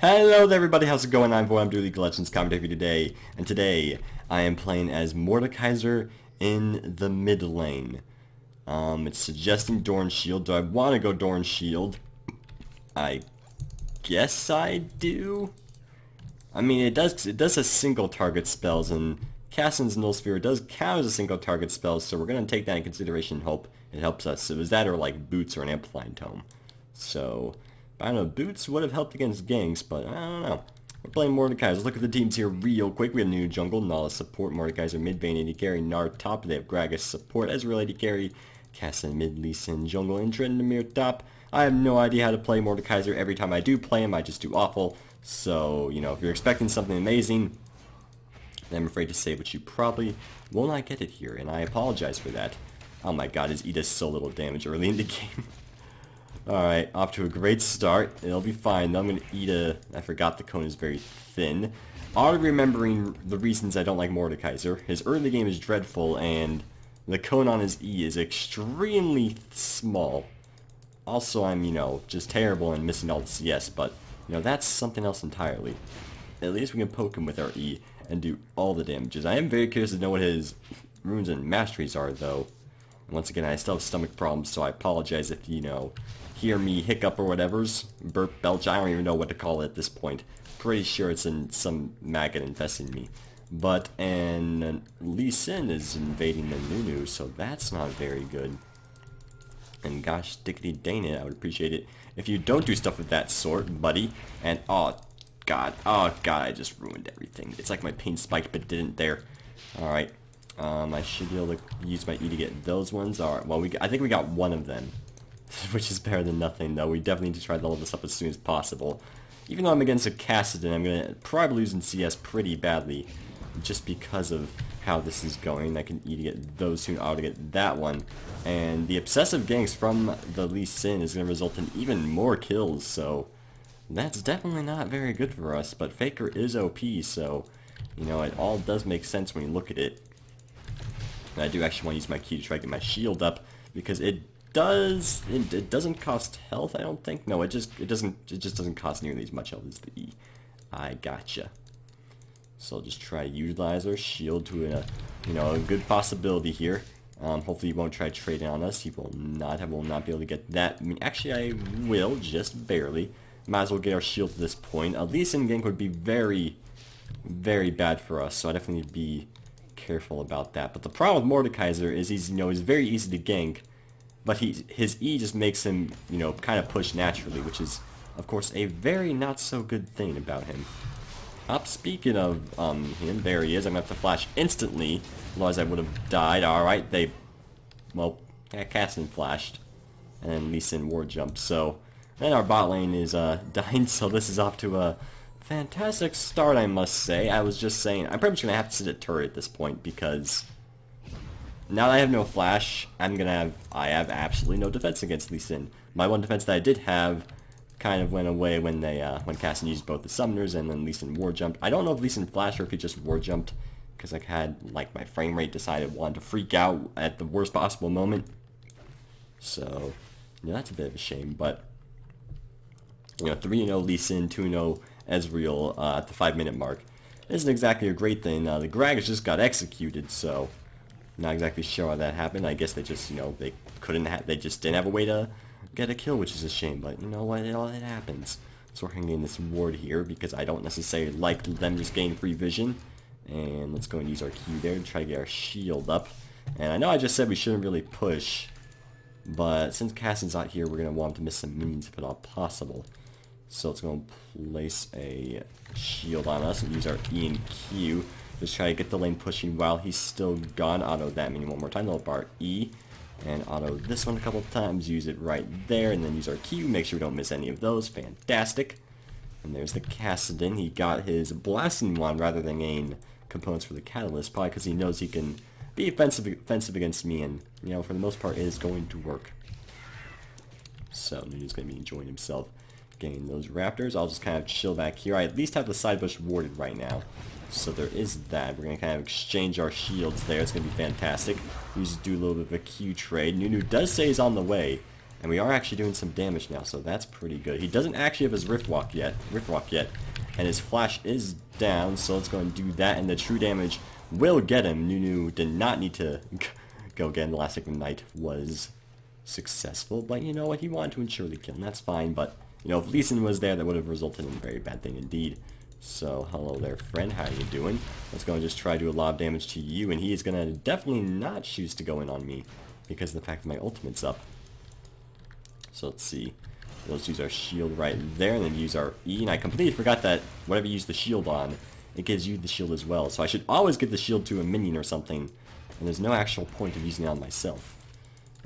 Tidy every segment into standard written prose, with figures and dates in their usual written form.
Hello there everybody, how's it going? I'm Boy, I'm doing League of Legends commentary today, and today I am playing as Mordekaiser in the mid lane. It's suggesting Dorn Shield. Do I want to go Dorn Shield? I guess I do. I mean, it does a single target spells, and Cassin's Null Sphere does count as a single target spell, so we're going to take that in consideration and hope it helps us. So is that or like Boots or an Amplifying Tome? So I don't know, Boots would have helped against ganks, but I don't know. We're playing Mordekaiser. Let's look at the teams here real quick. We have new jungle, Nala support, Mordekaiser mid bane AD carry, Nard top. They have Gragas support, Ezreal AD carry, Cassin mid, Lee Sin jungle, and Tryndamere top. I have no idea how to play Mordekaiser. Every time I do play him, I just do awful. So, you know, if you're expecting something amazing, then I'm afraid to say, but you probably will not get it here, and I apologize for that. Oh my god, his E does so little damage early in the game. Alright, off to a great start. It'll be fine, though. I'm going to eat a... I forgot the cone is very thin. Already remembering the reasons I don't like Mordekaiser. His early game is dreadful, and the cone on his E is extremely small. Also, I'm, you know, just terrible and missing all the CS, but, you know, that's something else entirely. At least we can poke him with our E and do all the damages. I am very curious to know what his runes and masteries are, though. Once again, I still have stomach problems, so I apologize if, you know, hear me hiccup or whatever's. Burp, belch, I don't even know what to call it at this point. Pretty sure it's in some maggot infesting me. But, and Lee Sin is invading the Nunu, so that's not very good. And gosh, dickety dang it, I would appreciate it if you don't do stuff of that sort, buddy. And, oh god, I just ruined everything. It's like my pain spiked, but didn't there. Alright. I should be able to use my E to get those ones. Alright, well, I think we got one of them. Which is better than nothing, though. We definitely need to try to level this up as soon as possible. Even though I'm against a Cassidon, I'm going to probably lose in CS pretty badly. Just because of how this is going. I can E to get those soon. I ought to get that one. And the obsessive ganks from the Lee Sin is going to result in even more kills, so that's definitely not very good for us. But Faker is OP, so, you know, it all does make sense when you look at it. And I do actually want to use my key to try to get my shield up, because it doesn't cost health, I don't think. No, it just doesn't cost nearly as much health as the E. I gotcha. So I'll just try to utilize our shield to a good possibility here. Hopefully he won't try trading on us. He will not. I will not be able to get that. I mean, actually I will, just barely. Might as well get our shield to this point. At least in gank would be very, very bad for us, so I definitely need to be careful about that. But the problem with Mordekaiser is he's very easy to gank. But his E just makes him, you know, kind of push naturally, which is, of course, a very not-so-good thing about him. Speaking of him, there he is. I'm going to have to flash instantly, otherwise I would have died. Alright, Cassin flashed, and then Lee Sin ward jumped, so then our bot lane is dying, so this is off to a fantastic start, I must say. I was just saying, I'm pretty much going to have to sit at turret at this point, because now that I have no flash, I have absolutely no defense against Lee Sin. My one defense that I did have kind of went away when when Cassin used both the summoners and then Lee Sin war jumped. I don't know if Lee Sin flashed or if he just war jumped, because I had, like, my frame rate wanted to freak out at the worst possible moment. So, yeah, that's a bit of a shame, but, you know, 3-0 Lee Sin, 2-0 Ezreal at the 5-minute mark isn't exactly a great thing. The Gragas just got executed, so not exactly sure how that happened. I guess they just, you know, they just didn't have a way to get a kill, which is a shame, but you know what, it happens. So we're hanging this ward here, because I don't necessarily like them just getting free vision. And let's go and use our Q there to try to get our shield up. And I know I just said we shouldn't really push, but since Cassin's not here, we're going to want him to miss some minions if at all possible. So let's go and place a shield on us and use our E and Q. Just try to get the lane pushing while he's still gone. Auto that mini one more time. Level bar E. And auto this one a couple of times. Use it right there. And then use our Q. Make sure we don't miss any of those. Fantastic. And there's the Cassidon. He got his Blasting Wand rather than gain components for the Catalyst. Probably because he knows he can be offensive against me. And, you know, for the most part, it is going to work. So, Nunu's going to be enjoying himself getting those Raptors. I'll just kind of chill back here. I at least have the side bush warded right now. So there is that. We're going to kind of exchange our shields there. It's going to be fantastic. We just do a little bit of a Q trade. Nunu does say he's on the way. And we are actually doing some damage now, so that's pretty good. He doesn't actually have his Rift Walk yet, and his Flash is down, so let's go and do that, and the true damage will get him. Nunu did not need to go get him. The last Ignite was successful, but you know what? He wanted to ensure the kill, and that's fine, but, you know, if Lee Sin was there, that would have resulted in a very bad thing indeed. So, hello there, friend. How you doing? Let's go and just try to do a lot of damage to you, and he is going to definitely not choose to go in on me because of the fact that my ultimate's up. So let's see. Let's use our shield right there, and then use our E. And I completely forgot that whatever you use the shield on, it gives you the shield as well. So I should always give the shield to a minion or something, and there's no actual point of using it on myself.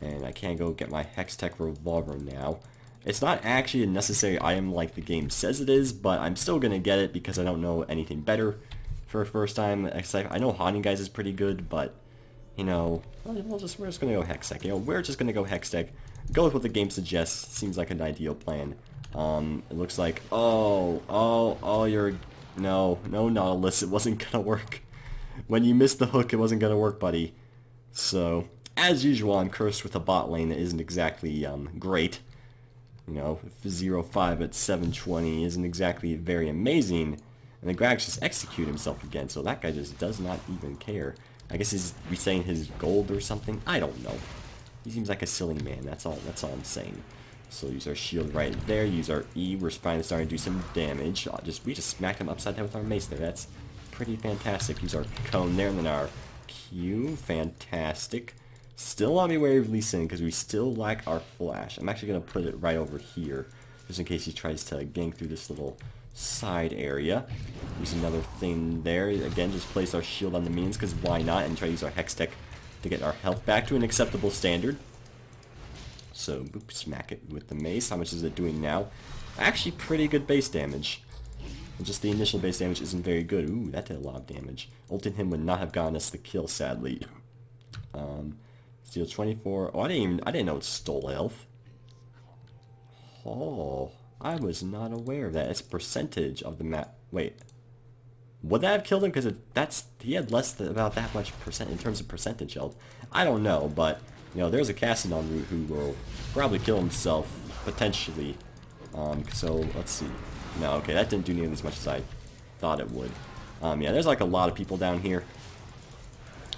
And I can't go get my Hextech Revolver now. It's not actually a necessary item like the game says it is, but I'm still going to get it because I don't know anything better for a first time. I know Haunting Guys is pretty good, but, you know, we're just going to go Hextech. You know, we're just going to go Hextech. Go with what the game suggests. Seems like an ideal plan. It looks like... you're... No, Nautilus, it wasn't gonna work. When you missed the hook, it wasn't gonna work, buddy. So, as usual, I'm cursed with a bot lane that isn't exactly, great. You know, 0-5 at 720 isn't exactly very amazing. And the Grax just execute himself again, so that guy just does not even care. I guess he's resetting his gold or something? I don't know. He seems like a silly man, that's all I'm saying. So use our shield right there, use our E, we're finally starting to do some damage. We just smacked him upside down with our mace there, that's pretty fantastic. Use our cone there, and then our Q, fantastic. Still on my way of Lee Sin, because we still lack our Flash. I'm actually going to put it right over here, just in case he tries to gank through this little side area. Use another thing there, again, just place our shield on the minions, because why not, and try to use our Hextech to get our health back to an acceptable standard. So, boop, smack it with the mace. How much is it doing now? Actually, pretty good base damage. Just the initial base damage isn't very good. Ooh, that did a lot of damage. Ulting him would not have gotten us the kill, sadly. Steal 24. Oh, I didn't know it stole health. Oh, I was not aware of that. It's percentage of the map. Wait. Would that have killed him? Because he had less than about that much percent in terms of percentage health. I don't know, but you know, there's a Cassidon route who will probably kill himself potentially. So let's see. No, okay, that didn't do nearly as much as I thought it would. Yeah, there's like a lot of people down here.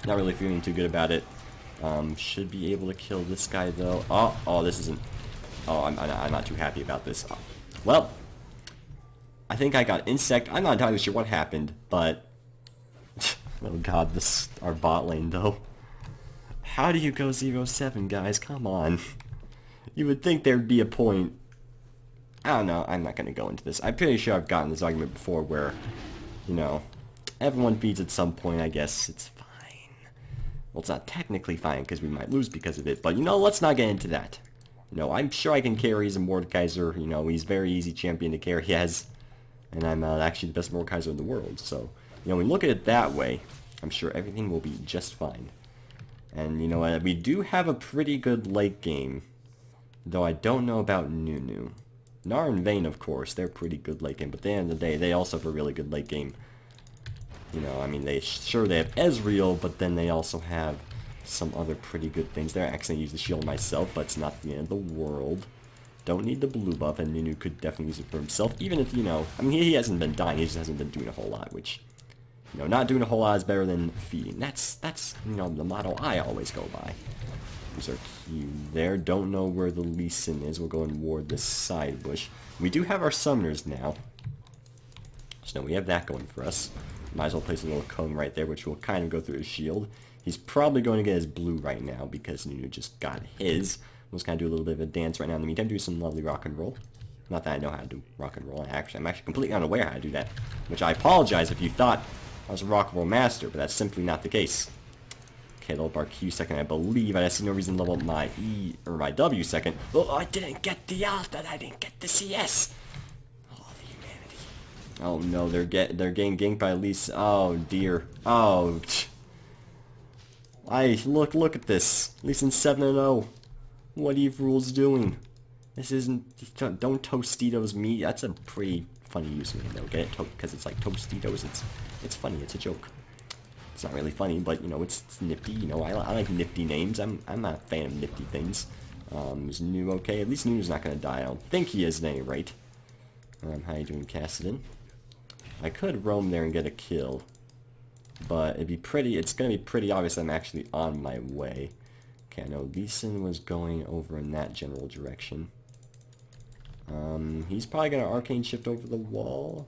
Not really feeling too good about it. Should be able to kill this guy though. Oh, this isn't. Oh, I'm not too happy about this. Well, I think I got insect. I'm not entirely sure what happened, but oh god, our bot lane though. How do you go 0-7, guys? Come on. You would think there'd be a point. I don't know. I'm not going to go into this. I'm pretty sure I've gotten this argument before where, you know, everyone feeds at some point. I guess it's fine. Well, it's not technically fine because we might lose because of it. But, you know, let's not get into that. You know, I'm sure I can carry as a Mordekaiser. You know, he's very easy champion to carry as. And I'm actually the best Mordekaiser in the world. So, you know, when you look at it that way, I'm sure everything will be just fine. And, you know, we do have a pretty good late game. Though I don't know about Nunu. Nar and Vayne, of course, they're pretty good late game. But at the end of the day, they also have a really good late game. You know, I mean, they have Ezreal, but then they also have some other pretty good things. They're actually going to use the shield myself, but it's not the end of the world. Don't need the blue buff, and Nunu could definitely use it for himself. Even if, you know, I mean, he hasn't been dying, he just hasn't been doing a whole lot, which, you know, not doing a whole lot is better than feeding. That's you know, the motto I always go by. There's our Q there. Don't know where the Lee Sin is. We'll go and ward this side bush. We do have our summoners now. So now we have that going for us. Might as well place a little cone right there, which will kind of go through his shield. He's probably going to get his blue right now because Nunu just got his. We'll just kind of do a little bit of a dance right now. In the meantime, do some lovely rock and roll. Not that I know how to do rock and roll. I'm actually completely unaware how to do that. Which I apologize if you thought I was a rock and roll master, but that's simply not the case. Okay, level up our Q second, I believe. I see no reason to level up my E or my W second. Oh, I didn't get the ult, and I didn't get the CS. Oh, the humanity. Oh no, they're getting ganked by at least. Oh dear. Oh. Look at this. At least in 7-0. What are you rules doing? This isn't. Don't Tostitos me. That's a pretty funny username though. Get it? Because it's like Tostitos. It's funny. It's a joke. It's not really funny, but you know, it's nifty. You know, I like nifty names. I'm not a fan of nifty things. Is Nu okay? At least Nu's not gonna die. I don't think he is at any rate. How you doing, Cassidon? I could roam there and get a kill, but it's gonna be pretty obvious I'm actually on my way. Okay, I know Lee Sin was going over in that general direction. He's probably gonna arcane shift over the wall.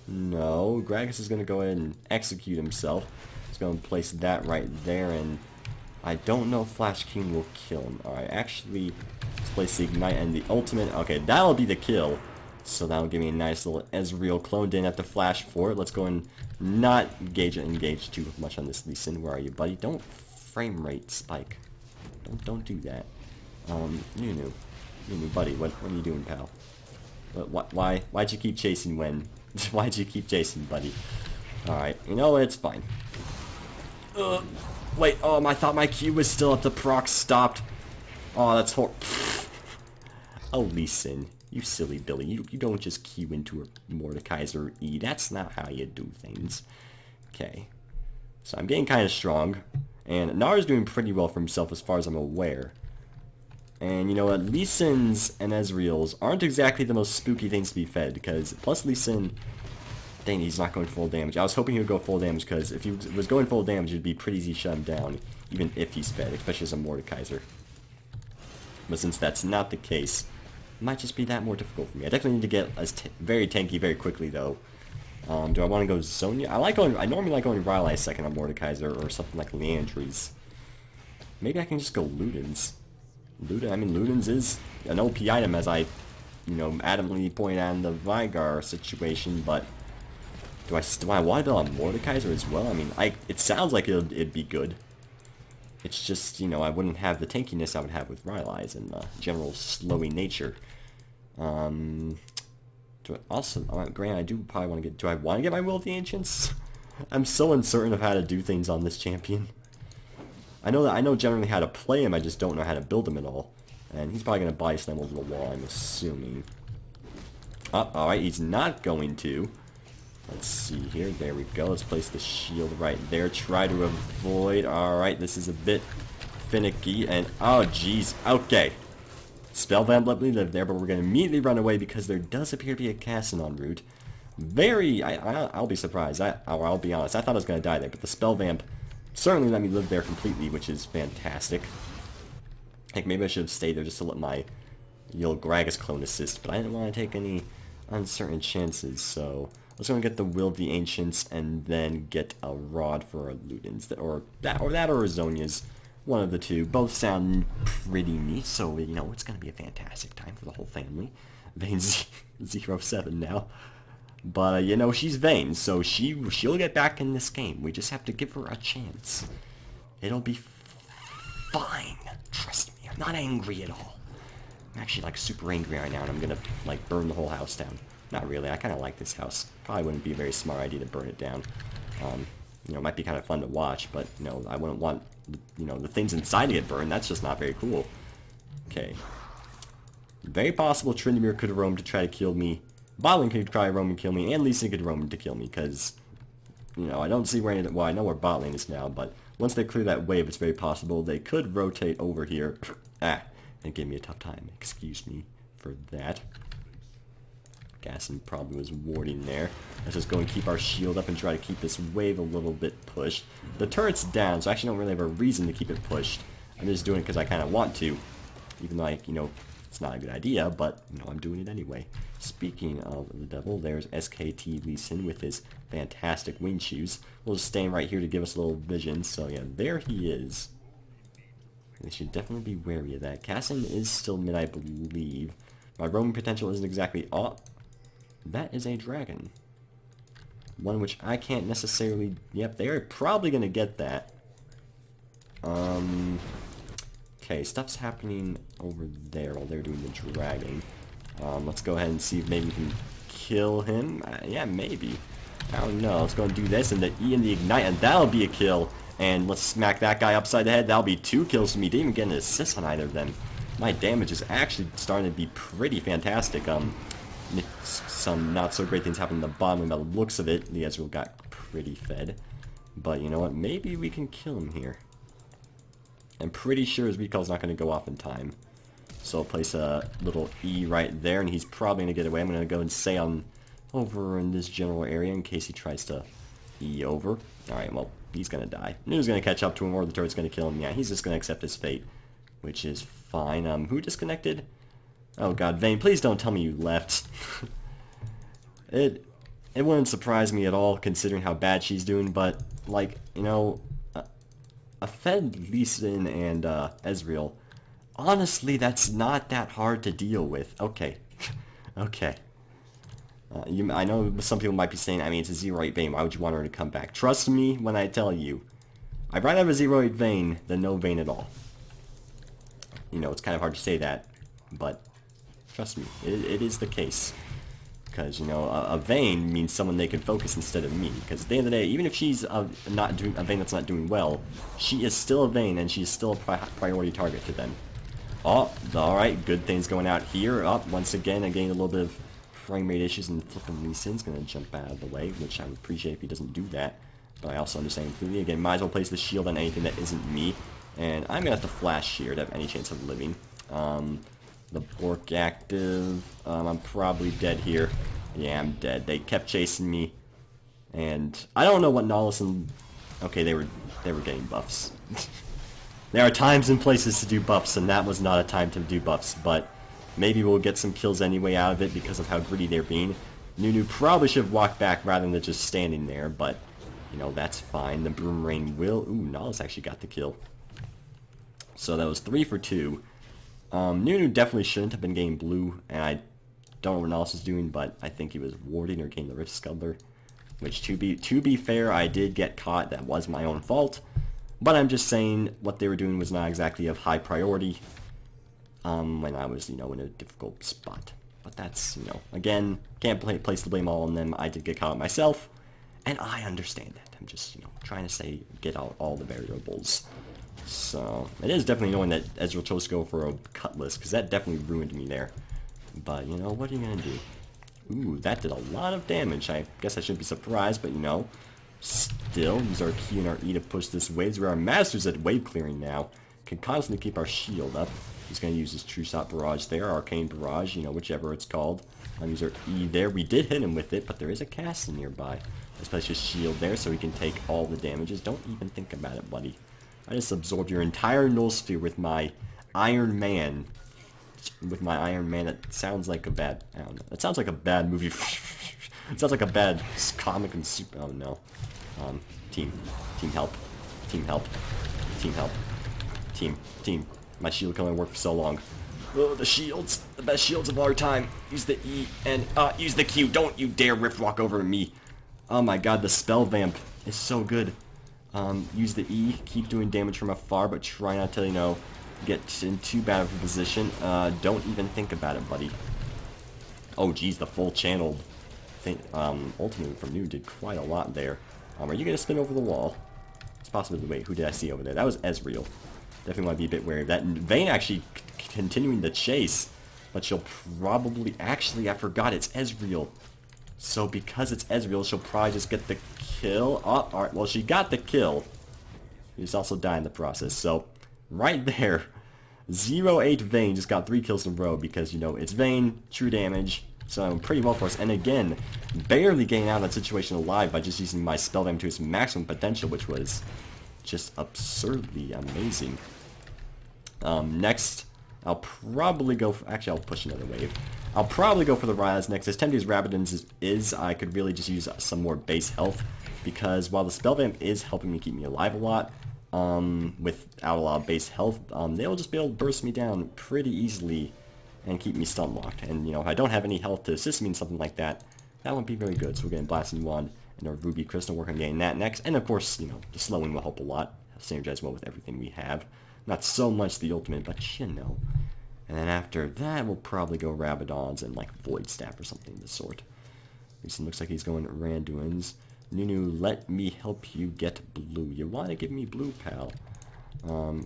No, Gragas is gonna go ahead and execute himself. He's gonna place that right there, and I don't know if Flash King will kill him. Alright, actually, let's place the Ignite and the Ultimate. Okay, that'll be the kill. So that'll give me a nice little Ezreal clone. Didn't have to flash for it. Let's go and not engage too much on this Lee Sin. Where are you, buddy? Don't frame rate spike. Don't do that. Nunu, buddy, what are you doing, pal? Why'd you keep chasing when? Why'd you keep chasing, buddy? Alright, you know what? It's fine. Wait, I thought my Q was still up. The proc stopped. Oh, that's horrible. Oh, Lee Sin, you silly Billy. You don't just Q into a Mordekaiser E. That's not how you do things. Okay. So I'm getting kind of strong. And Nara's doing pretty well for himself as far as I'm aware. And you know what? Lee Sin's and Ezreal's aren't exactly the most spooky things to be fed, because plus Lee Sin, dang, he's not going full damage. I was hoping he would go full damage, because if he was going full damage, it would be pretty easy to shut him down, even if he's fed, especially as a Mordekaiser. But since that's not the case, it might just be that more difficult for me. I definitely need to get very tanky very quickly, though. Do I want to go Zonia? I normally like going Rylai second on Mordekaiser, or something like Leandry's. Maybe I can just go Luden's. Luden's is an OP item, as I, adamantly point out in the Vigar situation, but do I want to build on Mordekaiser as well? I mean, it sounds like it'd be good. It's just, I wouldn't have the tankiness I would have with Rylai's and general slowy nature. Grant, I do probably want to get... Do I want to get my Will of the Ancients? I'm so uncertain of how to do things on this champion. I know generally how to play him, I just don't know how to build him at all. And he's probably going to body slam over the wall, I'm assuming. Alright, he's not going to. Let's see here. There we go. Let's place the shield right there. Try to avoid. Alright, this is a bit finicky. And, oh, jeez. Okay. Spellbound let me live there, but we're going to immediately run away because there does appear to be a Cassin en route. I'll be surprised. I'll be honest. I thought I was going to die there, but the Spellvamp certainly let me live there completely, which is fantastic. Heck, maybe I should have stayed there just to let my Yul Gragas clone assist, but I didn't want to take any uncertain chances, so let's go and get the Will of the Ancients and then get a Rod for our Ludens, or a Zonia's. One of the two. Both sound pretty neat, so, it's going to be a fantastic time for the whole family. Vayne 07 now. But, she's Vayne, so she'll get back in this game. We just have to give her a chance. It'll be fine. Trust me, I'm not angry at all. I'm actually, super angry right now, and I'm going to, burn the whole house down. Not really, I kind of like this house. Probably wouldn't be a very smart idea to burn it down. It might be kind of fun to watch, but, I wouldn't want, the things inside to get burned. That's just not very cool. Okay. Very possible Tryndamere could roam to try to kill me. Bottling could try to roam and kill me, and Lee Sin could roam to kill me, because, I don't see where well, I know where bot lane is now, but once they clear that wave, it's very possible they could rotate over here, and give me a tough time. Excuse me for that. Gasson probably was warding there. Let's just go and keep our shield up and try to keep this wave a little bit pushed. The turret's down, so I actually don't really have a reason to keep it pushed. I'm just doing it because I kind of want to, even though, it's not a good idea, but, I'm doing it anyway. Speaking of the devil, there's SKT Lee Sin with his fantastic wing shoes. We'll just stand right here to give us a little vision, so yeah, there he is. They should definitely be wary of that. Cassin is still mid, I believe. My roaming potential isn't exactly... Oh, that is a dragon. One which I can't necessarily... Yep, they're probably going to get that. Okay, stuff's happening over there while they're doing the dragging. Let's go ahead and see if maybe we can kill him. Yeah, maybe. I don't know. Let's go and do this, and the E and the Ignite, and that'll be a kill. And let's smack that guy upside the head. That'll be 2 kills for me. Didn't even get an assist on either of them. My damage is actually starting to be pretty fantastic. Some not so great things happened in the bottom, by the looks of it. The Ezreal got pretty fed. But you know what? Maybe we can kill him here. I'm pretty sure his recall's not going to go off in time. So I'll place a little E right there, and he's probably going to get away. I'm going to go and say I'm over in this general area in case he tries to E over. Alright, well, he's going to die. Nunu's going to catch up to him, or the turret's going to kill him. Yeah, he's just going to accept his fate, which is fine. Who disconnected? Oh god, Vayne, please don't tell me you left. It wouldn't surprise me at all, considering how bad she's doing, but, like, you know, a Fed, Lee Sin, and Ezreal, honestly, that's not that hard to deal with. Okay. Okay. I know some people might be saying, I mean, it's a 0-8 Vayne, why would you want her to come back? Trust me when I tell you, I'd rather have a 0-8 Vayne than no Vayne at all. You know, it's kind of hard to say that, but trust me, it is the case. Because, you know, a Vayne means someone they can focus instead of me. Because at the end of the day, even if she's not doing a Vayne that's not doing well, she is still a Vayne, and she is still a priority target to them. Oh, alright, good things going out here. Up, once again, I gained a little bit of frame rate issues, and flipping Lee Sin's going to jump out of the way, which I would appreciate if he doesn't do that. But I also understand completely. Again, might as well place the shield on anything that isn't me. And I'm going to have to flash here to have any chance of living. The Bork active. I'm probably dead here. Yeah, I'm dead. They kept chasing me. And I don't know what Nautilus and... Okay, they were getting buffs. There are times and places to do buffs, and that was not a time to do buffs, but maybe we'll get some kills anyway out of it because of how greedy they're being. Nunu probably should have walked back rather than just standing there, but, you know, that's fine. The Broom Rain will... Ooh, Nautilus actually got the kill. So that was 3 for 2. Nunu definitely shouldn't have been getting blue, and I don't know what Nautilus is doing, but I think he was warding or getting the Rift Scuddler. Which, to be fair, I did get caught. That was my own fault. But I'm just saying what they were doing was not exactly of high priority when I was, you know, in a difficult spot. But that's, you know, again, can't place the blame all on them. I did get caught myself, and I understand that. I'm just, you know, trying to say, get out all the variables. So, it is definitely annoying that Ezreal chose to go for a Cutlass, because that definitely ruined me there. But, you know, what are you going to do? Ooh, that did a lot of damage. I guess I shouldn't be surprised, but, you know, still, use our Q and our E to push this wave. We are masters at wave clearing now. Can constantly keep our shield up. He's going to use his True Shot Barrage there, Arcane Barrage, you know, whichever it's called. Use our E there. We did hit him with it, but there is a castle nearby. Let's place his shield there so he can take all the damages. Don't even think about it, buddy. I just absorbed your entire null sphere with my Iron Man. With my Iron Man, that sounds like a bad... I don't know. That sounds like a bad movie. It sounds like a bad comic and super... Oh, no. Team help. Team help. Team help. Team. My shield can only work for so long. Oh, the shields. The best shields of our time. Use the E and, use the Q. Don't you dare rift walk over me. Oh my god, the spell vamp is so good. Use the E. Keep doing damage from afar, but try not to, you know, get in too bad of a position. Don't even think about it, buddy. Oh, geez, the full channeled thing, ultimate from New did quite a lot there. Are you going to spin over the wall? It's possible. Wait, who did I see over there? That was Ezreal. Definitely want to be a bit wary of that. And Vayne actually continuing the chase, but she'll probably... Actually, I forgot, it's Ezreal. So because it's Ezreal, she'll probably just get the kill. Oh, alright, well, she got the kill. She's also died in the process. So, right there, 0-8 Vayne just got 3 kills in a row because, you know, it's Vayne, true damage. So pretty well for us. And again, barely getting out of that situation alive by just using my spell vamp to its maximum potential, which was just absurdly amazing. Next, I'll probably go for... Actually, I'll push another wave. I'll probably go for the Rise next. As tempting as Rabadon's is, I could really just use some more base health. Because while the spell vamp is helping me keep me alive a lot, without a lot of base health, they'll just be able to burst me down pretty easily and keep me stun locked. And, you know, if I don't have any health to assist me in something like that, that won't be very good. So we're getting Blasting Wand and our Ruby Crystal, work on getting that next. And, of course, you know, the slowing will help a lot. Synergize well with everything we have. Not so much the ultimate, but, you know. And then after that, we'll probably go Rabadon's and, like, Void Staff or something of the sort. At least it looks like he's going Randuin's. Nunu, let me help you get blue. You want to give me blue, pal?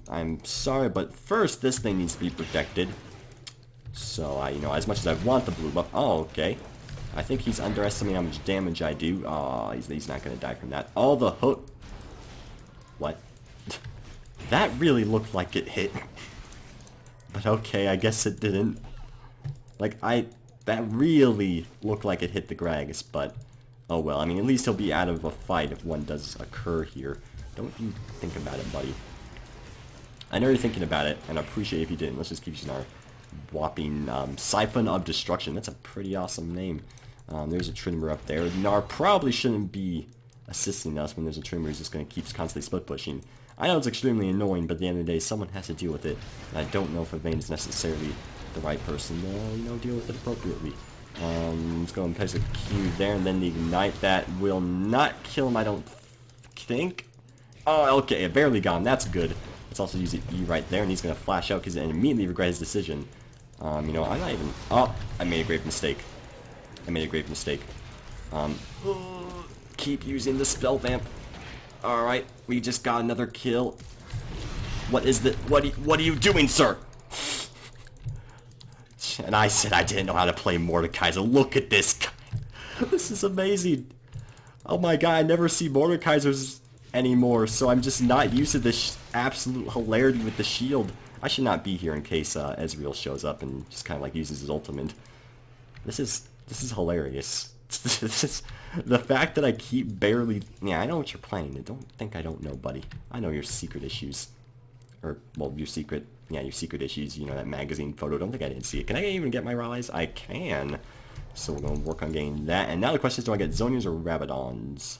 I'm sorry, but first, this thing needs to be protected. So, you know, as much as I want the blue buff... Oh, okay. I think he's underestimating how much damage I do. Oh, he's not going to die from that. All the hook... What? That really looked like it hit. But okay, I guess it didn't. Like, that really looked like it hit the Gragas, but oh well. I mean, at least he'll be out of a fight if one does occur here. Don't you think about it, buddy. I know you're thinking about it, and I appreciate if you didn't. Let's just keep using our whopping Siphon of Destruction. That's a pretty awesome name. There's a Trimmer up there. Nar probably shouldn't be assisting us when there's a Trimmer who's just going to keep constantly split pushing. I know it's extremely annoying, but at the end of the day, someone has to deal with it. And I don't know if Vayne is necessarily the right person to, deal with it appropriately. Let's go and place a Q there, and then the Ignite. That will not kill him, I don't think. Oh, okay, it barely got him. That's good. Let's also use the E right there, and he's going to flash out because he immediately regret his decision. I'm not even... Oh, I made a grave mistake. Keep using the spell vamp. Alright, we just got another kill. What is the... What are you doing, sir? And I said I didn't know how to play Mordekaiser. Look at this guy. This is amazing. Oh my god, I never see Mordekaisers anymore, so I'm just not used to this absolute hilarity with the shield. I should not be here in case Ezreal shows up and just kind of like uses his ultimate. This is hilarious. The fact that I keep barely... Yeah, I know what you're planning. Don't think I don't know, buddy. I know your secret issues. Or, well, your secret issues, that magazine photo. Don't think I didn't see it. Can I even get my rise? I can. So we're going to work on getting that. And now the question is, do I get Zhonya's or Rabadons?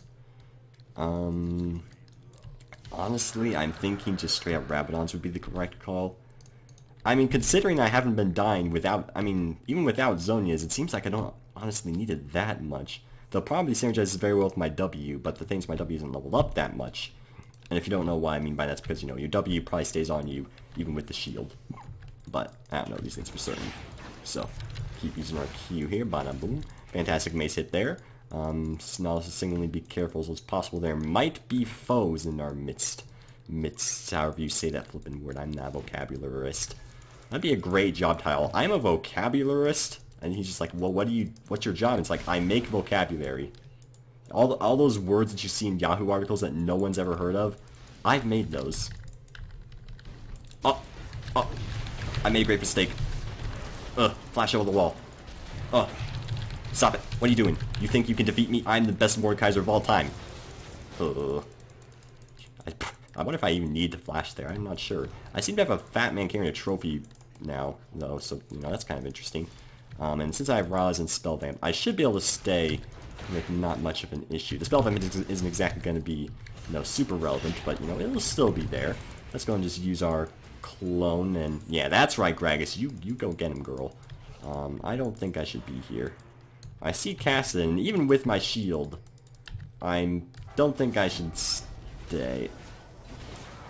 Honestly, I'm thinking just straight up Rabadons would be the correct call. I mean, considering I haven't been dying without... I mean, even without Zhonya's, it seems like I don't honestly need it that much. They'll probably synergize very well with my W, but the thing is my W isn't leveled up that much. And if you don't know what I mean by that, it's because, your W probably stays on you, even with the shield. But, I don't know these things for certain. So, keep using our Q here, bada boom. Fantastic mace hit there. Now singly be careful as possible. There might be foes in our midst. Midst, however you say that flippin' word. I'm not a vocabularist. That'd be a great job title. I'm a vocabularist. And he's just like, well, what's your job? It's like, I make vocabulary. All those words that you see in Yahoo articles that no one's ever heard of, I've made those. Oh, I made a great mistake. Flash over the wall. Stop it. What are you doing? You think you can defeat me? I'm the best Mordekaiser of all time. I wonder if I even need to flash there. I'm not sure. I seem to have a fat man carrying a trophy now, though, so, that's kind of interesting. And since I have Raz and Spell Vamp, I should be able to stay with not much of an issue. The Spell Vamp isn't exactly going to be, super relevant, but, it'll still be there. Let's go and just use our clone, and, yeah, that's right, Gragas. You go get him, girl. I don't think I should be here. I see Cassidy, and even with my shield, I don't think I should stay.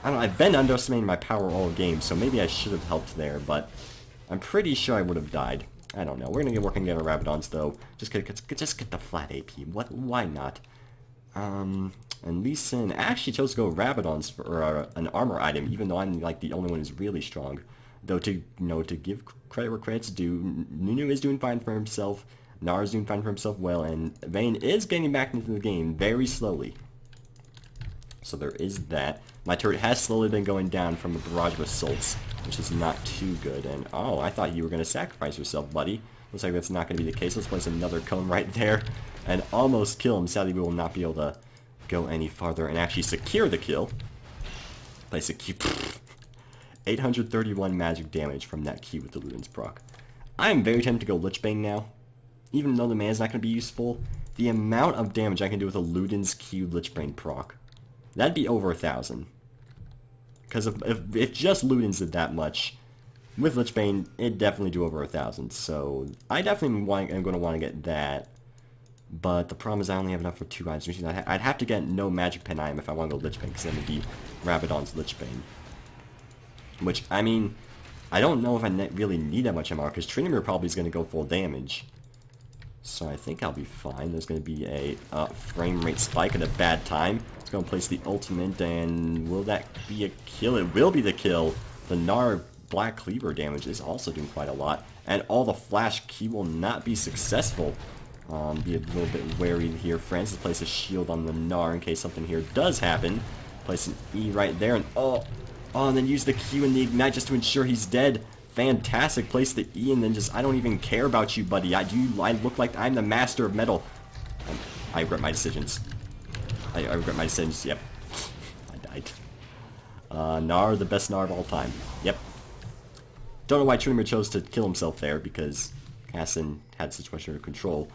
I don't know, I've been underestimating my power all game, so maybe I should have helped there, but I'm pretty sure I would have died. I don't know. We're gonna get working on our Rabadons though. Just get the flat AP. Why not? And Lee Sin actually chose to go Rabadons for an armor item, even though I'm like the only one who's really strong. Though to give credit where credit's due, Nunu is doing fine for himself. Nar is doing fine for himself well, and Vayne is getting back into the game very slowly. So there is that. My turret has slowly been going down from a barrage of assaults, which is not too good. And, oh, I thought you were going to sacrifice yourself, buddy. Looks like that's not going to be the case. Let's place another cone right there and almost kill him. Sadly, we will not be able to go any farther and actually secure the kill. Place a Q. 831 magic damage from that Q with the Luden's proc. I am very tempted to go Lich Bane now. Even though the man's not going to be useful, the amount of damage I can do with a Luden's Q Lich Bane proc, that'd be over 1,000. Because if just Ludens did that much, with Lich Bane, it'd definitely do over 1,000. So I definitely am going to want to get that. But the problem is I only have enough for 2 items. I'd have to get no Magic Pen item if I want to go Lich Bane, because then it'd be Rabadon's Lich Bane. Which, I mean, I don't know if I really need that much MR, because Trinimir probably is going to go full damage. So I think I'll be fine. There's going to be a frame rate spike at a bad time. Let's go and place the ultimate, and will that be a kill? It will be the kill. The Gnar Black Cleaver damage is also doing quite a lot, and all the flash key will not be successful. Be a little bit wary here, friends. Let's place a shield on the Gnar in case something here does happen. Place an E right there, and oh, Oh, and then use the Q and the Ignite just to ensure he's dead. Fantastic. Place the E and then just, I don't even care about you, buddy. I look like I'm the master of metal. I regret my decisions. I regret my decisions. Yep. I died. Gnar, the best Gnar of all time. Yep. Don't know why Trinimir chose to kill himself there, because Casson had such much under control.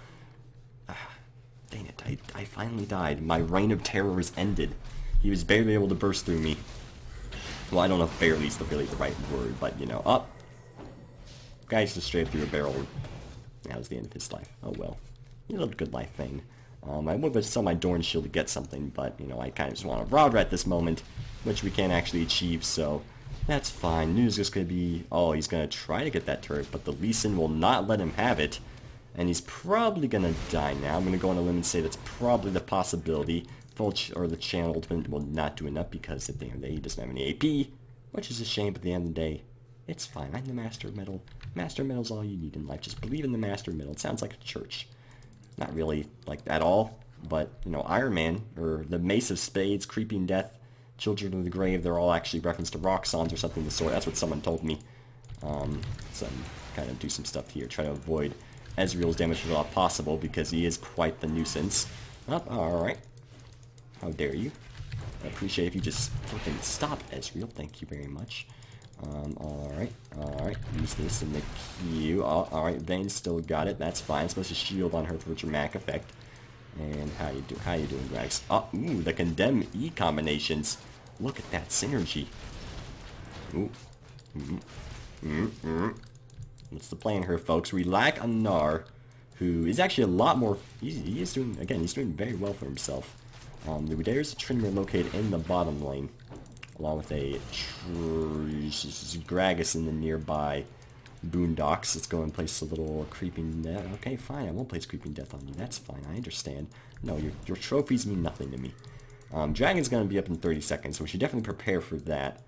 Dang it, I finally died. My reign of terror is ended. He was barely able to burst through me. Well, I don't know if barely is really the right word, but, you know, up. Guy's just straight through a barrel. That was the end of his life. Oh well. He lived a good life, Thane. I would have sell my Dorn Shield to get something, but, you know, I kind of just want a Rod at this moment, which we can't actually achieve, so that's fine. News is going to be, oh, he's going to try to get that turret, but the Lee Sin will not let him have it, and he's probably going to die now. I'm going to go on a limb and say that's probably the possibility. Or the channel ultimate will not do enough because at the end of the day he doesn't have any AP, which is a shame, but at the end of the day, it's fine. I'm the Master of Metal. Master of Metal's all you need in life. Just believe in the Master of Metal. It sounds like a church. Not really like at all, but, you know, Iron Man, or the Mace of Spades, Creeping Death, Children of the Grave, they're all actually referenced to rock songs or something of the sort. That's what someone told me. So I'm kind of do some stuff here. Try to avoid Ezreal's damage if at all possible, because he is quite the nuisance. Oh, alright. How dare you? I appreciate if you just fucking stop, Ezreal. Thank you very much. Alright. Use this in the Q. Oh, alright, Vayne's still got it. That's fine. Supposed to shield on her for dramatic effect. And how you doing, Grax? Oh, ooh, the Condemn E combinations. Look at that synergy. Ooh. What's the plan here, folks? We lack a Gnar, who is actually a lot more... He is doing, again, he's doing very well for himself. There's a Trinimir located in the bottom lane, along with a Gragas in the nearby boondocks. Let's go and place a little Creeping Death. Okay, fine, I won't place Creeping Death on you. That's fine, I understand. No, your trophies mean nothing to me. Dragon's going to be up in 30 seconds, so we should definitely prepare for that.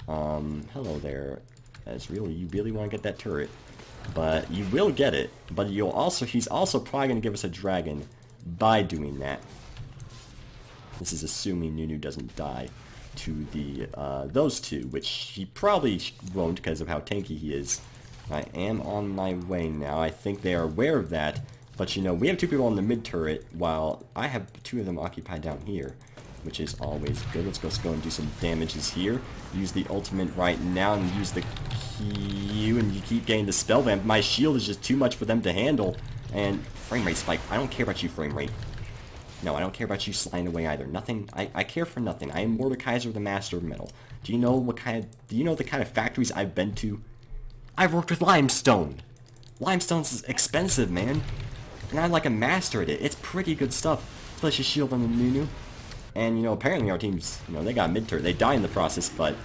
Hello there, Ezreal. You really want to get that turret. But you will get it, but he's also probably going to give us a dragon by doing that. This is assuming Nunu doesn't die to the those two, which he probably won't because of how tanky he is. I am on my way now. I think they are aware of that, but you know, we have two people on the mid turret while I have two of them occupied down here, which is always good. Let's go and do some damages here. Use the ultimate right now and use the Q, and you keep getting the spell vamp. My shield is just too much for them to handle, and frame rate spike. I don't care about you, frame rate. No, I don't care about you sliding away either. Nothing. I care for nothing. I am Mordekaiser, the Master of Metal. Do you know the kind of factories I've been to? I've worked with limestone. Limestone's expensive, man. And I'm like a master at it. It's pretty good stuff. Plus your shield on the Nunu. And, you know, apparently our teams, you know, they got mid-turret. They die in the process, but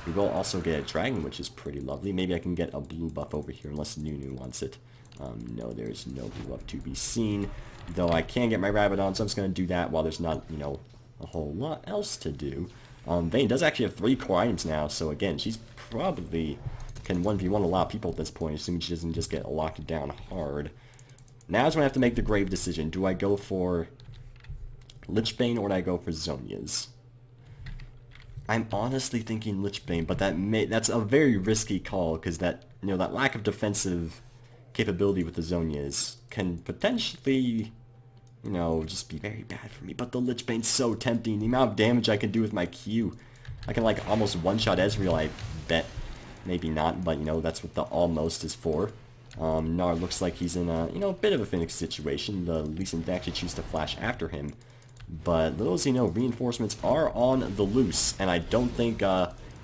we will also get a dragon, which is pretty lovely. Maybe I can get a blue buff over here, unless Nunu wants it. No, there's no blue buff to be seen. Though I can get my rabbit on, so I'm just going to do that while there's not, you know, a whole lot else to do. Vayne does actually have 3 core items now, so again, she's probably can 1v1 a lot of people at this point, assuming she doesn't just get locked down hard. Now is when I have to make the grave decision. Do I go for Lichbane or do I go for Zhonya's? I'm honestly thinking Lichbane, but that's a very risky call, because that, you know, that lack of defensive capability with the Zhonya's can potentially, you know, just be very bad for me. But the Lichbane's so tempting. The amount of damage I can do with my Q. I can, like, almost one-shot Ezreal, I bet. Maybe not, but, you know, that's what the almost is for. Gnar looks like he's in a, you know, a bit of a Phoenix situation. The Lee Sin did actually choose to flash after him. But little as you know, reinforcements are on the loose, and I don't think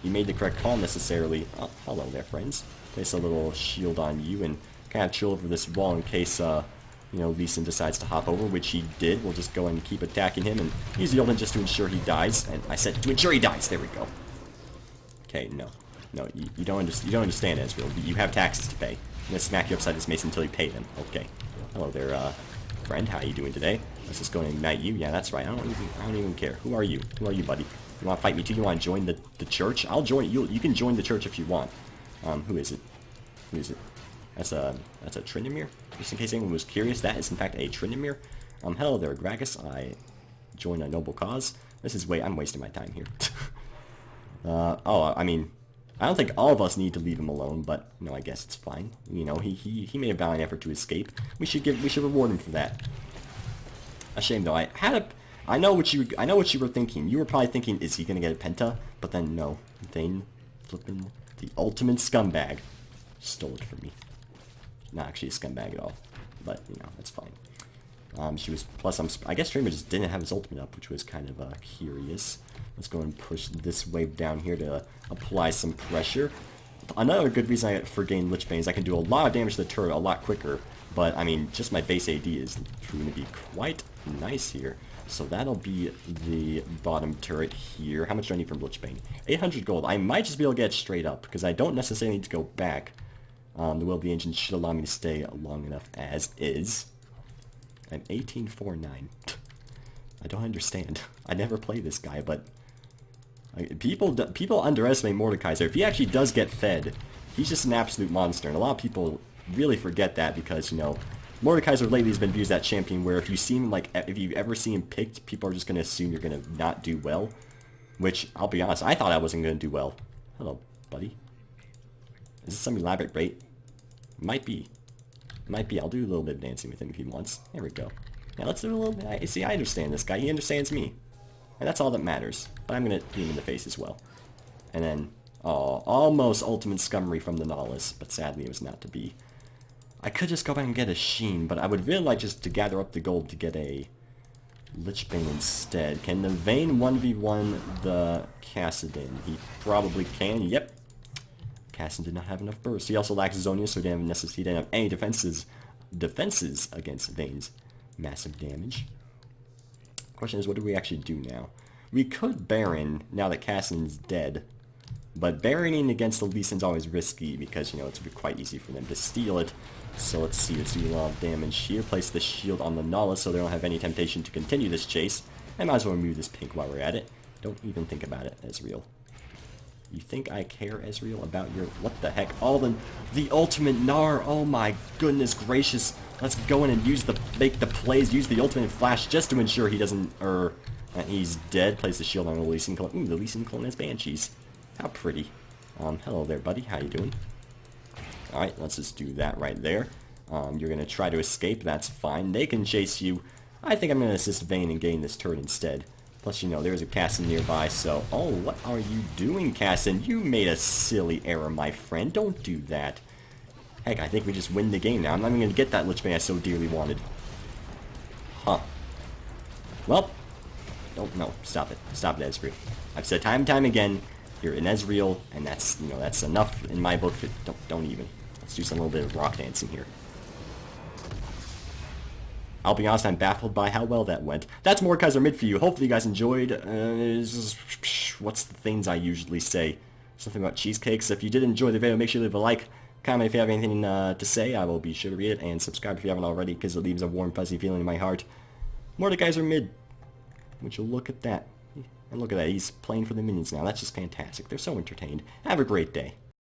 he made the correct call necessarily. Oh, hello there, friends. Place a little shield on you and kind of chill over this wall in case, you know, Lee Sin decides to hop over, which he did. We'll just go and keep attacking him and use the ultimate just to ensure he dies. And I said to ensure he dies. There we go. Okay, no, you don't understand, Ezreal. You have taxes to pay. I'm gonna smack you upside this mace until you pay them. Okay. Hello there, friend. How you doing today? Let's just go and ignite you. Yeah, that's right. I don't even care. Who are you? Who are you, buddy? You want to fight me too? You want to join the church? I'll join you. You can join the church if you want. Who is it? Who is it? That's a Trinimir. Just in case anyone was curious, that is in fact a Trinimir. Hello there, Gragas. I join a noble cause. I'm wasting my time here. Oh, I mean, I don't think all of us need to leave him alone, but no, I guess it's fine. You know, he made a valiant effort to escape. We should reward him for that. A shame though. I know what you were thinking. You were probably thinking, is he gonna get a penta? But then no, Vayne flipping the ultimate scumbag stole it from me. Not actually a scumbag at all, but you know that's fine. She was plus. I guess Streamer just didn't have his ultimate up, which was kind of curious. Let's go and push this wave down here to apply some pressure. Another good reason for getting Lich Bane is I can do a lot of damage to the turret a lot quicker. But I mean, just my base AD is proving to be quite nice here. So that'll be the bottom turret here. How much do I need from Lich Bane? 800 gold. I might just be able to get it straight up because I don't necessarily need to go back. The Will of the Ancient should allow me to stay long enough as is. I'm 1849. I don't understand. I never play this guy, but people underestimate Mordekaiser. If he actually does get fed, he's just an absolute monster, and a lot of people really forget that because, you know, Mordekaiser lately has been viewed as that champion where if you see him, like, if you ever see him picked, people are just going to assume you're going to not do well, which, I'll be honest, I thought I wasn't going to do well. Hello, buddy. Is this some elaborate bait? Might be. Might be. I'll do a little bit of dancing with him if he wants. There we go. Now let's do a little bit. See, I understand this guy. He understands me. And that's all that matters. But I'm going to beat him in the face as well. And then, oh, almost ultimate scummery from the Nautilus, but sadly it was not to be. I could just go back and get a Sheen, but I would really like just to gather up the gold to get a Lich Bane instead. Can the Vayne 1v1 the Kassadin? He probably can. Yep. Kassadin did not have enough burst. He also lacks Zonia, so he didn't have any defenses against Vayne's massive damage. Question is, what do we actually do now? We could Baron now that Kassadin's dead, but Baroning against the Lee Sin's always risky because, you know, it's quite easy for them to steal it. So let's see, let's do a lot of damage here. Place the shield on the Nautilus so they don't have any temptation to continue this chase. I might as well remove this pink while we're at it. Don't even think about it, Ezreal. You think I care, Ezreal, about your... What the heck? All the ultimate Gnar! Oh my goodness gracious! Let's go in and make the plays, use the ultimate flash just to ensure he doesn't... that he's dead. Place the shield on the Lee Sin clone. Ooh, the Lee Sin clone has Banshees. How pretty. Hello there, buddy. How you doing? Alright, let's just do that right there. You're gonna try to escape. That's fine. They can chase you. I think I'm gonna assist Vayne in getting this turret instead. Plus, you know, there's a Kassadin nearby, so... Oh, what are you doing, Kassadin? You made a silly error, my friend. Don't do that. Heck, I think we just win the game now. I'm not even gonna get that Lich Bane I so dearly wanted. Huh. Well... No, stop it. Stop it, Ezreal. I've said time and time again, you're an Ezreal, and that's, you know, that's enough in my book. Don't even. Let's do some little bit of rock dancing here. I'll be honest, I'm baffled by how well that went. That's Mordekaiser mid for you. Hopefully you guys enjoyed. What's the things I usually say? Something about cheesecakes. If you did enjoy the video, make sure to leave a like. Comment if you have anything to say. I will be sure to read it. And subscribe if you haven't already, because it leaves a warm, fuzzy feeling in my heart. Mordekaiser mid. Would you look at that? And look at that. He's playing for the minions now. That's just fantastic. They're so entertained. Have a great day.